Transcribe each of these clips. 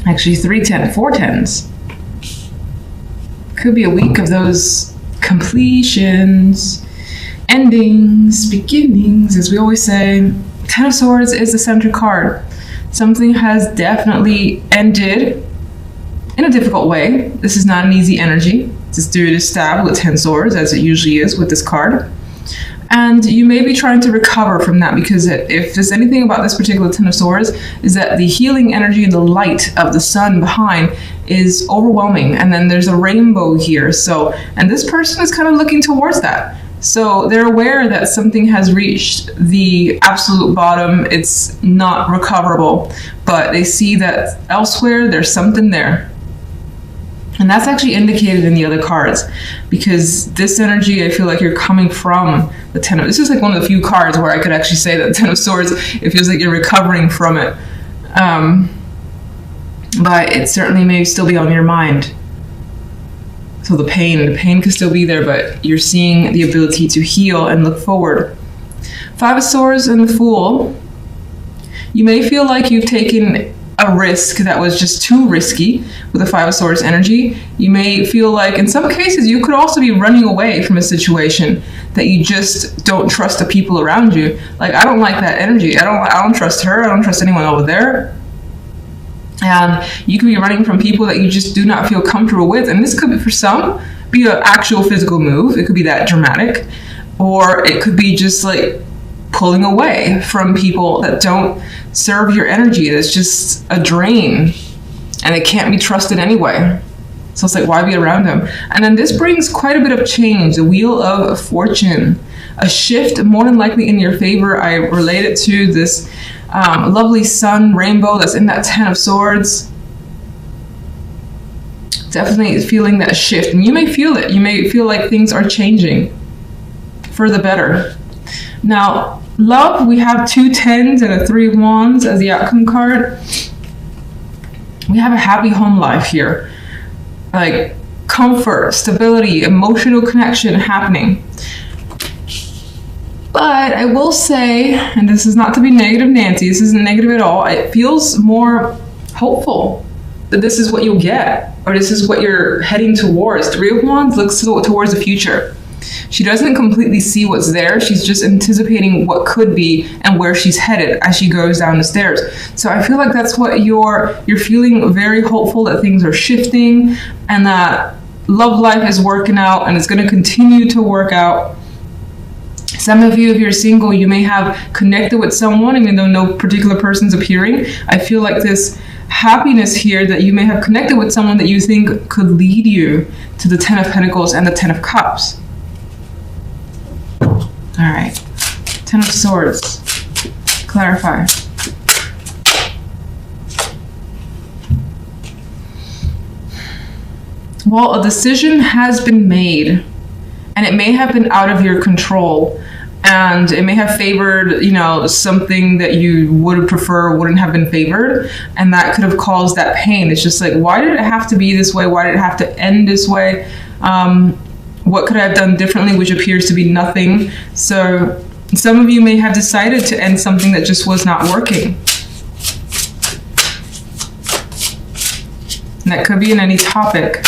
Actually, 310, 410s. Could be a week of those completions, endings, beginnings, as we always say. Ten of Swords is the center card. Something has definitely ended in a difficult way. This is not an easy energy. It's due to stab with 10 swords, as it usually is with this card. And you may be trying to recover from that, because if there's anything about this particular Ten of Swords, is that the healing energy and the light of the sun behind is overwhelming. And then there's a rainbow here. So, and this person is kind of looking towards that. So they're aware that something has reached the absolute bottom. It's not recoverable, but they see that elsewhere there's something there. And that's actually indicated in the other cards, because this energy, I feel like you're coming from the Ten of... This is like one of the few cards where I could actually say that the Ten of Swords, it feels like you're recovering from it. But it certainly may still be on your mind. So the pain could still be there, but you're seeing the ability to heal and look forward. Five of Swords and the Fool. You may feel like you've taken a risk that was just too risky with the Five of Swords energy. You may feel like in some cases you could also be running away from a situation that you just don't trust the people around you. Like, I don't like that energy. I don't trust her. I don't trust anyone over there. And you could be running from people that you just do not feel comfortable with. And this could be, for some, be an actual physical move. It could be that dramatic. Or it could be just like pulling away from people that don't serve your energy. It's just a drain. And it can't be trusted anyway. So it's like, why be around them? And then this brings quite a bit of change. The Wheel of Fortune. A shift, more than likely in your favor. I relate it to this lovely sun rainbow that's in that Ten of Swords. Definitely feeling that shift. And you may feel it. You may feel like things are changing for the better. Now, love, we have 2 tens and a 3 of wands as the outcome card. We have a happy home life here. Like comfort, stability, emotional connection happening. But I will say, and this is not to be negative Nancy, this isn't negative at all, it feels more hopeful that this is what you'll get, or this is what you're heading towards. 3 of wands looks towards the future. She doesn't completely see what's there. She's just anticipating what could be and where she's headed as she goes down the stairs. So I feel like that's what you're feeling, very hopeful that things are shifting and that love life is working out and it's going to continue to work out. Some of you, if you're single, you may have connected with someone, even though no particular person's appearing. I feel like this happiness here that you may have connected with someone that you think could lead you to the Ten of Pentacles and the Ten of Cups. All right, Ten of Swords, clarify. Well, a decision has been made, and it may have been out of your control, and it may have favored, you know, something that you would prefer wouldn't have been favored, and that could have caused that pain. It's just like, why did it have to be this way? Why did it have to end this way? What could I have done differently, which appears to be nothing. So some of you may have decided to end something that just was not working. And that could be in any topic.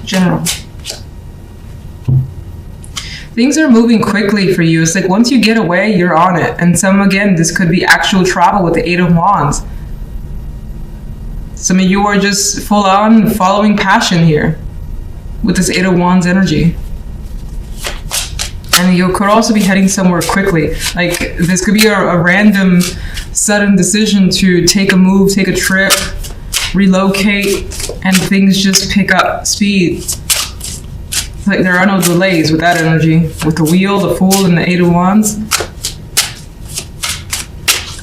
General. Things are moving quickly for you. It's like once you get away, you're on it. And again, this could be actual travel with the 8 of wands. Some of you are just full on following passion here with this 8 of wands energy. And you could also be heading somewhere quickly. Like this could be a random, sudden decision to take a move, take a trip, relocate, and things just pick up speed. It's like there are no delays with that energy. With the Wheel, the Fool, and the 8 of wands.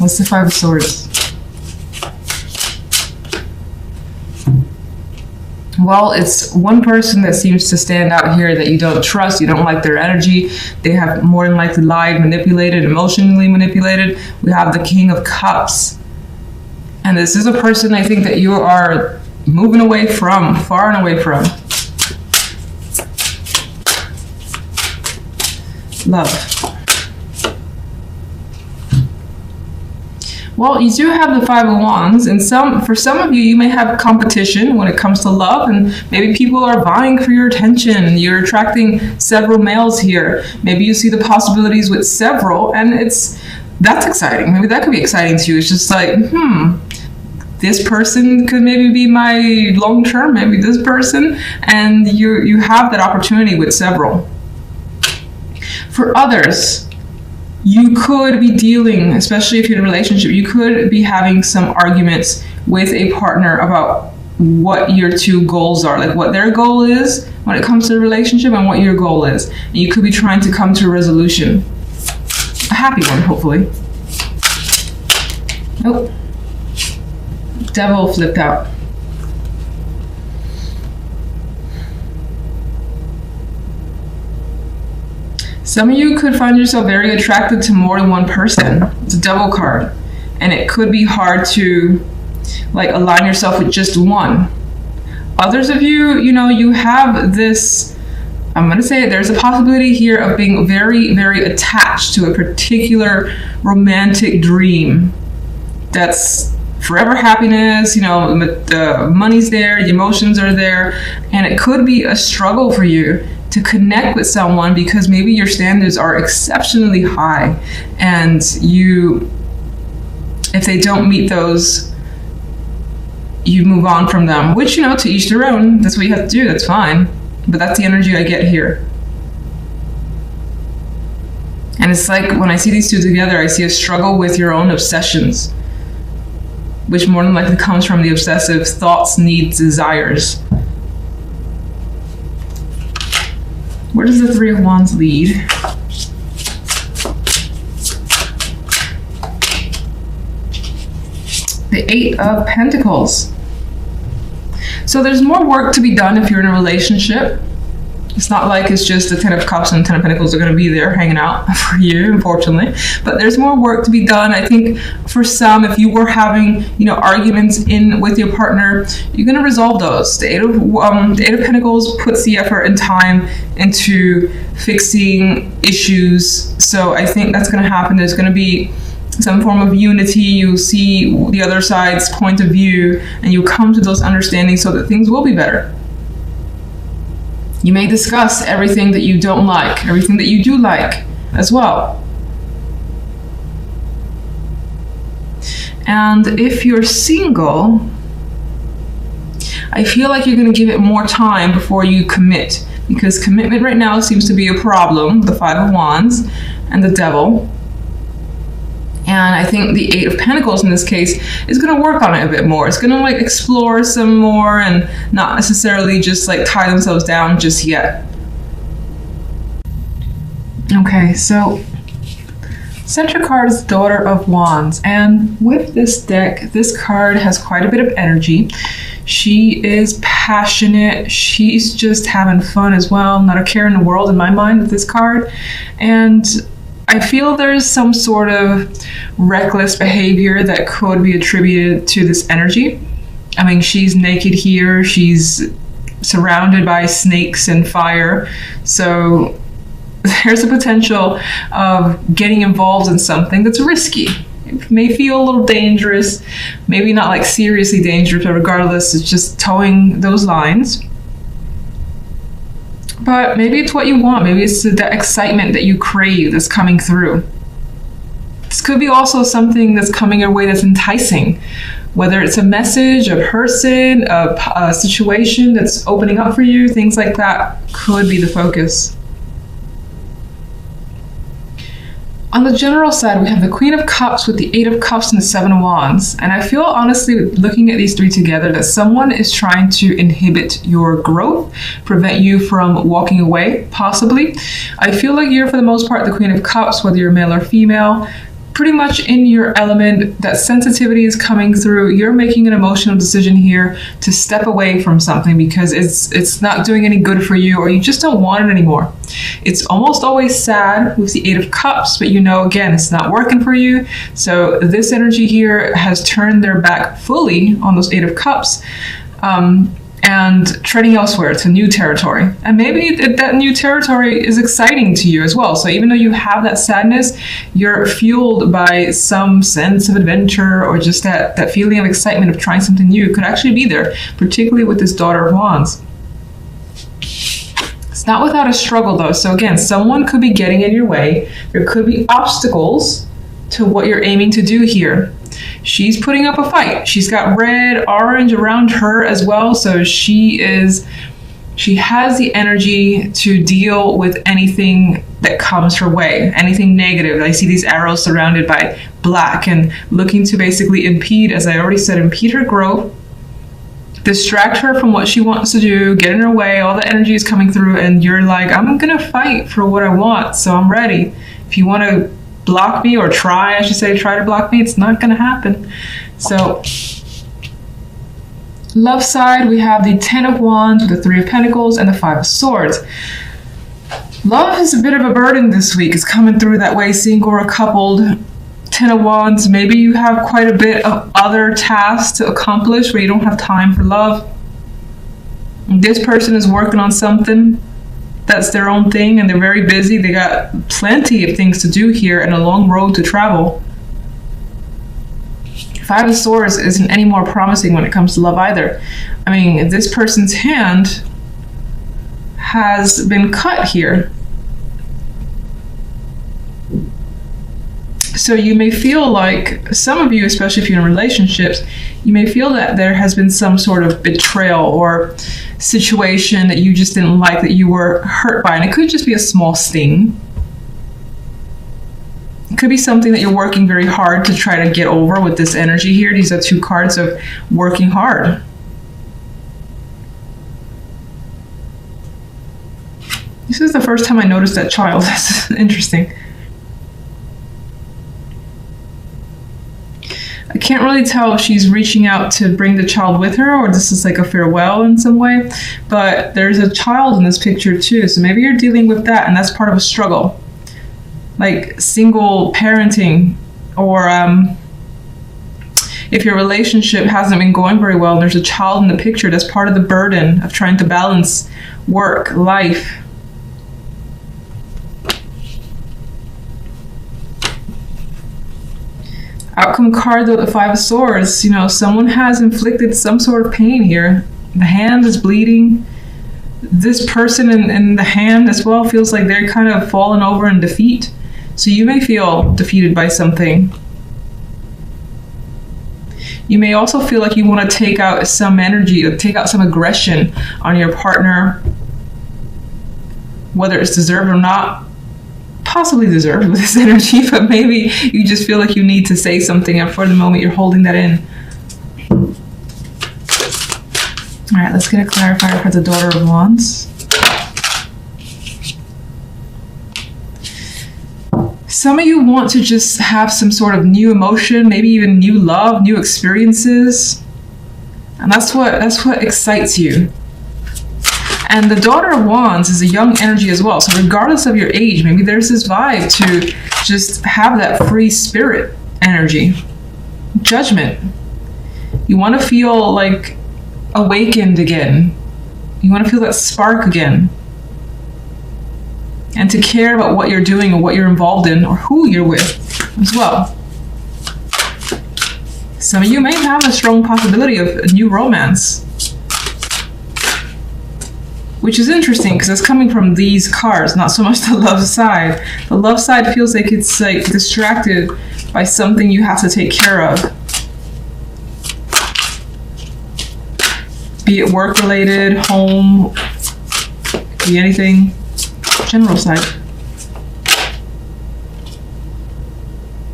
What's the 5 of swords? Well, it's one person that seems to stand out here that you don't trust. You don't like their energy. They have more than likely lied, manipulated, emotionally manipulated. We have the King of Cups. And this is a person I think that you are moving away from, far and away from. Love. Well, you do have the Five of Wands, and for some of you, you may have competition when it comes to love, and maybe people are vying for your attention. You're attracting several males here. Maybe you see the possibilities with several, and that's exciting. Maybe that could be exciting to you. It's just like, this person could maybe be my long term, maybe this person, and you have that opportunity with several. For others, you could be dealing, especially if you're in a relationship, you could be having some arguments with a partner about what your two goals are, like what their goal is when it comes to the relationship and what your goal is. And you could be trying to come to a resolution. A happy one, hopefully. Nope. Devil flipped out. Some of you could find yourself very attracted to more than one person. It's a Devil card. And it could be hard to align yourself with just one. Others of you, you have this, I'm going to say it, there's a possibility here of being very, very attached to a particular romantic dream that's forever happiness, the money's there, the emotions are there, and it could be a struggle for you to connect with someone because maybe your standards are exceptionally high, and if they don't meet those, you move on from them, which, to each their own. That's what you have to do. That's fine. But that's the energy I get here. And it's like when I see these two together, I see a struggle with your own obsessions, which more than likely comes from the obsessive thoughts, needs, desires. Where does the Three of Wands lead? The Eight of Pentacles. So there's more work to be done if you're in a relationship. It's not like it's just the Ten of Cups and Ten of Pentacles are going to be there hanging out for you, unfortunately. But there's more work to be done. I think for some, if you were having, arguments with your partner, you're going to resolve those. The Eight of Pentacles puts the effort and time into fixing issues. So I think that's going to happen. There's going to be some form of unity. You see the other side's point of view, and you come to those understandings so that things will be better. You may discuss everything that you don't like, everything that you do like as well. And if you're single, I feel like you're going to give it more time before you commit, because commitment right now seems to be a problem, the Five of Wands and the Devil. And I think the Eight of Pentacles in this case is going to work on it a bit more. It's going to explore some more and not necessarily just tie themselves down just yet. Okay, so Central card is Daughter of Wands. And with this deck, this card has quite a bit of energy. She is passionate. She's just having fun as well. Not a care in the world in my mind with this card. And I feel there's some sort of reckless behavior that could be attributed to this energy. I mean, she's naked here. She's surrounded by snakes and fire. So there's a potential of getting involved in something that's risky. It may feel a little dangerous, maybe not seriously dangerous, but regardless, it's just towing those lines. But maybe it's what you want. Maybe it's the excitement that you crave that's coming through. This could be also something that's coming your way that's enticing. Whether it's a message, a person, a situation that's opening up for you, things like that could be the focus. On the general side, we have the Queen of Cups with the Eight of Cups and the Seven of Wands. And I feel, honestly, looking at these three together, that someone is trying to inhibit your growth, prevent you from walking away, possibly. I feel like you're, for the most part, the Queen of Cups, whether you're male or female, pretty much in your element. That sensitivity is coming through. You're making an emotional decision here to step away from something because it's not doing any good for you, or you just don't want it anymore. It's almost always sad with the Eight of Cups, but again, it's not working for you. So this energy here has turned their back fully on those Eight of Cups. And and treading elsewhere to new territory. And maybe that new territory is exciting to you as well. So even though you have that sadness, you're fueled by some sense of adventure, or just that feeling of excitement of trying something new could actually be there, particularly with this Daughter of Wands. It's not without a struggle though. So again, someone could be getting in your way. There could be obstacles to what you're aiming to do here. She's putting up a fight. She's got red, orange around her as well. So she has the energy to deal with anything that comes her way, anything negative. I see these arrows surrounded by black and looking to basically impede, as I already said, impede her growth, distract her from what she wants to do, get in her way. All the energy is coming through, and you're like, I'm gonna fight for what I want, so I'm ready. If you want to block me, or try to block me, it's not gonna happen. So love side, we have the 10 of Wands with the 3 of Pentacles and the 5 of Swords. Love is a bit of a burden this week. It's coming through that way, single or coupled. 10 of Wands, maybe you have quite a bit of other tasks to accomplish where you don't have time for love. This person is working on something that's their own thing, and they're very busy. They got plenty of things to do here and a long road to travel. 5 of Swords isn't any more promising when it comes to love either. I mean, this person's hand has been cut here. So you may feel like, some of you, especially if you're in relationships, you may feel that there has been some sort of betrayal or situation that you just didn't like, that you were hurt by. And it could just be a small sting. It could be something that you're working very hard to try to get over with this energy here. These are 2 cards of working hard. This is the first time I noticed that child. That's interesting. I can't really tell if she's reaching out to bring the child with her, or this is like a farewell in some way, but there's a child in this picture too. So maybe you're dealing with that, and that's part of a struggle, like single parenting, or if your relationship hasn't been going very well and there's a child in the picture, that's part of the burden of trying to balance work, life. Outcome card, though, the 5 of Swords. You know, someone has inflicted some sort of pain here. The hand is bleeding. This person in the hand as well feels like they're kind of fallen over in defeat. So you may feel defeated by something. You may also feel like you want to take out some energy, take out some aggression on your partner, whether it's deserved or not. Possibly deserved with this energy, but maybe you just feel like you need to say something, and for the moment you're holding that in. All right, let's get a clarifier for the Daughter of Wands. Some of you want to just have some sort of new emotion, maybe even new love, new experiences, and that's what excites you. And the Daughter of Wands is a young energy as well. So regardless of your age, maybe there's this vibe to just have that free spirit energy. Judgment. You want to feel like awakened again. You want to feel that spark again. And to care about what you're doing or what you're involved in or who you're with as well. Some of you may have a strong possibility of a new romance, which is interesting because it's coming from these cards, not so much the love side. The love side feels like it's like distracted by something you have to take care of. Be it work related, home, be anything. General side.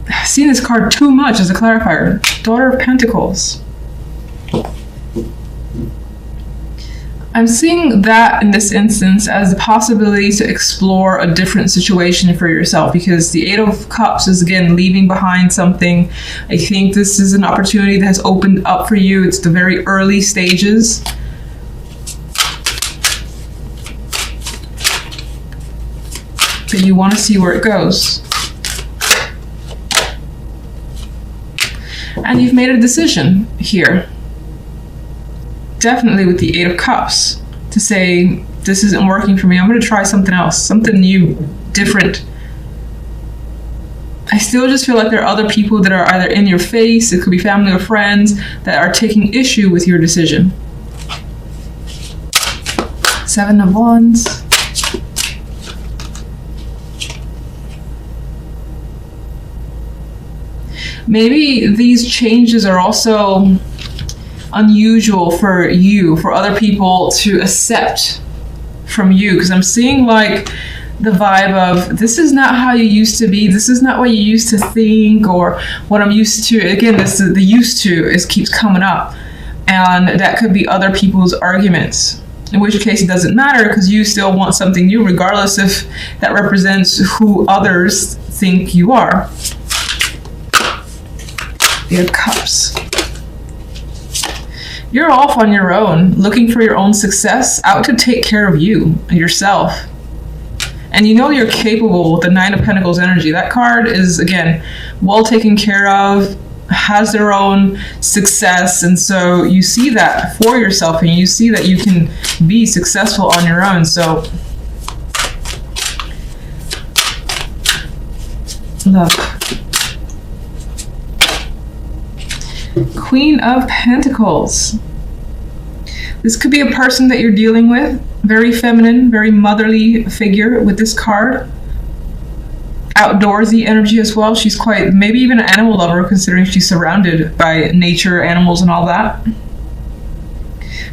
I've seen this card too much as a clarifier. Daughter of Pentacles. I'm seeing that in this instance as the possibility to explore a different situation for yourself, because the 8 of Cups is again leaving behind something. I think this is an opportunity that has opened up for you. It's the very early stages. But you want to see where it goes. And you've made a decision here definitely with the Eight of Cups to say, this isn't working for me. I'm going to try something else, something new, different. I still just feel like there are other people that are either in your face, it could be family or friends, that are taking issue with your decision. Seven of Wands. Maybe these changes are also unusual for you, for other people to accept from you, because I'm seeing like the vibe of, this is not how you used to be, this is not what you used to think, or what I'm used to. Again, this is the used to keeps coming up, and that could be other people's arguments, in which case it doesn't matter, because you still want something new regardless if that represents who others think you are. The Cups. You're off on your own, looking for your own success, out to take care of you, yourself. And you know you're capable with the Nine of Pentacles energy. That card is, again, well taken care of, has their own success. And so you see that for yourself, and you see that you can be successful on your own. So, love. Queen of Pentacles. This could be a person that you're dealing with. Very feminine, very motherly figure with this card. Outdoorsy energy as well. She's quite, maybe even an animal lover, considering she's surrounded by nature, animals, and all that.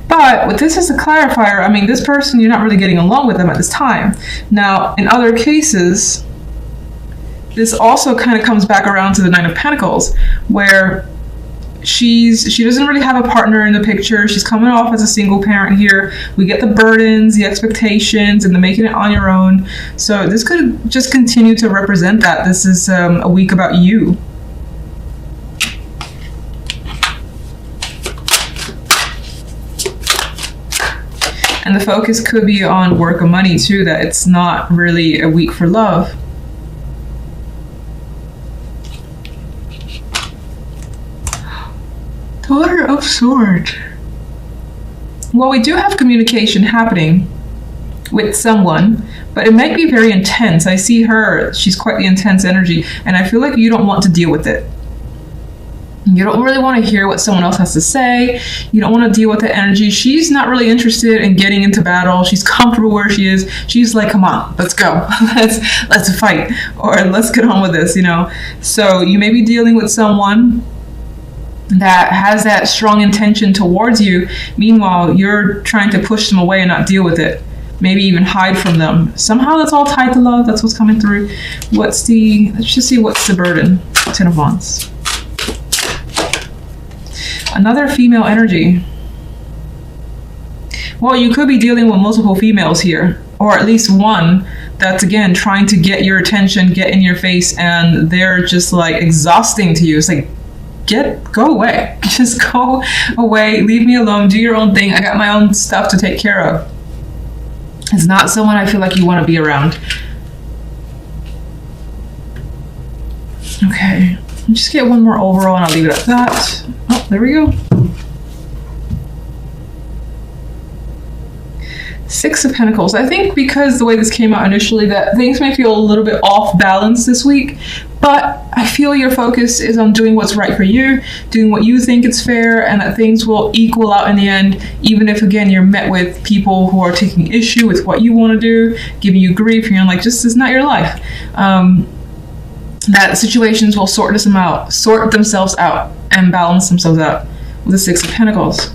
But with this as a clarifier, I mean, this person, you're not really getting along with them at this time. Now, in other cases, this also kind of comes back around to the Nine of Pentacles, where she doesn't really have a partner in the picture. She's coming off as a single parent here. We get the burdens, the expectations, and the making it on your own. So this could just continue to represent that. This is a week about you. And the focus could be on work and money too, that it's not really a week for love. Daughter of Swords. Well, we do have communication happening with someone, but it might be very intense. I see her, she's quite the intense energy, and I feel like you don't want to deal with it. You don't really want to hear what someone else has to say. You don't want to deal with the energy. She's not really interested in getting into battle. She's comfortable where she is. She's like, come on, let's go. let's fight, or let's get on with this, you know? So you may be dealing with someone that has that strong intention towards you. Meanwhile, you're trying to push them away and not deal with it. Maybe even hide from them. Somehow that's all tied to love. That's what's coming through. Let's just see what's the burden. Ten of Wands. Another female energy. Well, you could be dealing with multiple females here, or at least one that's, again, trying to get your attention, get in your face, and they're just like exhausting to you. It's like, go away. Just go away. Leave me alone. Do your own thing. I got my own stuff to take care of. It's not someone I feel like you want to be around. Okay. Just get one more overall and I'll leave it at that. Oh, there we go. Six of Pentacles. I think because the way this came out initially, that things may feel a little bit off balance this week, but I feel your focus is on doing what's right for you, doing what you think is fair, and that things will equal out in the end, even if, again, you're met with people who are taking issue with what you want to do, giving you grief, and you're like, this is not your life. That situations will sort themselves out and balance themselves out with the Six of Pentacles.